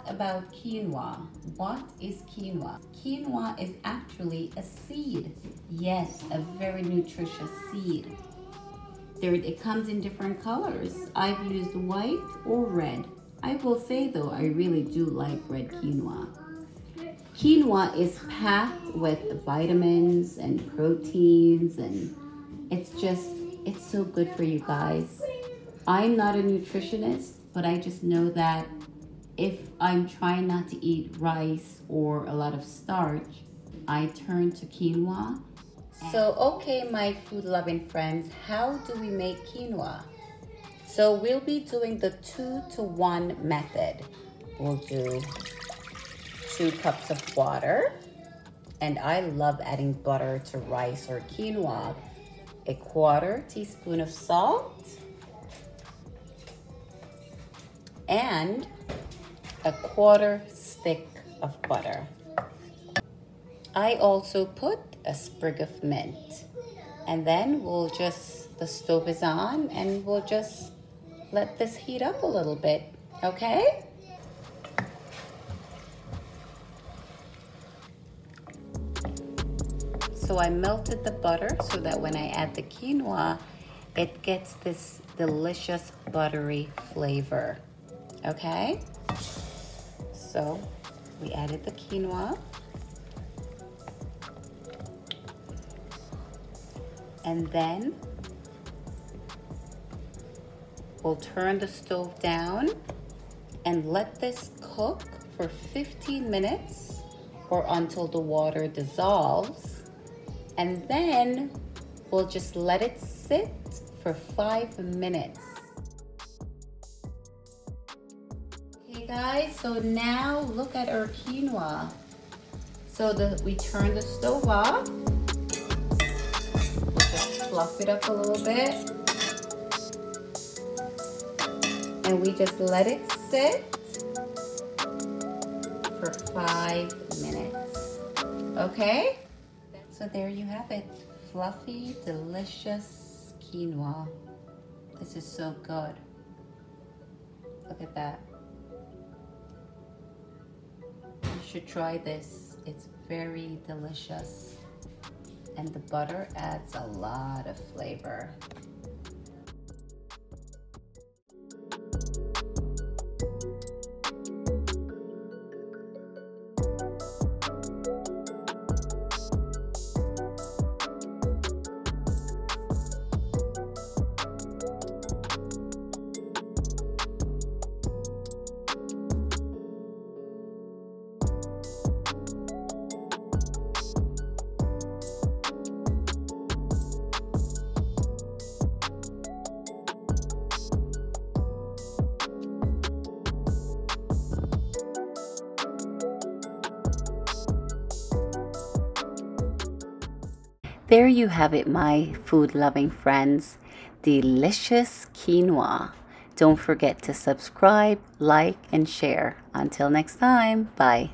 talk about quinoa. What is quinoa? Quinoa is actually a seed. Yes, a very nutritious seed. It comes in different colors. I've used white or red. I will say though, I really do like red quinoa. Quinoa is packed with vitamins and proteins, and it's so good for you guys. I'm not a nutritionist, but I just know that if I'm trying not to eat rice or a lot of starch, I turn to quinoa. So, okay, my food-loving friends, how do we make quinoa? So we'll be doing the 2-to-1 method. We'll do 2 cups of water, and I love adding butter to rice or quinoa. A 1/4 teaspoon of salt, and a 1/4 stick of butter. I also put a sprig of mint, and then the stove is on, and we'll just let this heat up a little bit, okay? So I melted the butter so that when I add the quinoa, it gets this delicious buttery flavor, okay? So we added the quinoa. And then we'll turn the stove down and let this cook for 15 minutes or until the water dissolves. And then we'll just let it sit for 5 minutes. Okay guys, so now look at our quinoa. So we turn the stove off. Fluff it up a little bit, and we just let it sit for 5 minutes, okay? So there you have it, fluffy, delicious quinoa. This is so good. Look at that. You should try this. It's very delicious. And the butter adds a lot of flavor. There you have it, my food-loving friends. Delicious quinoa. Don't forget to subscribe, like, and share. Until next time, bye.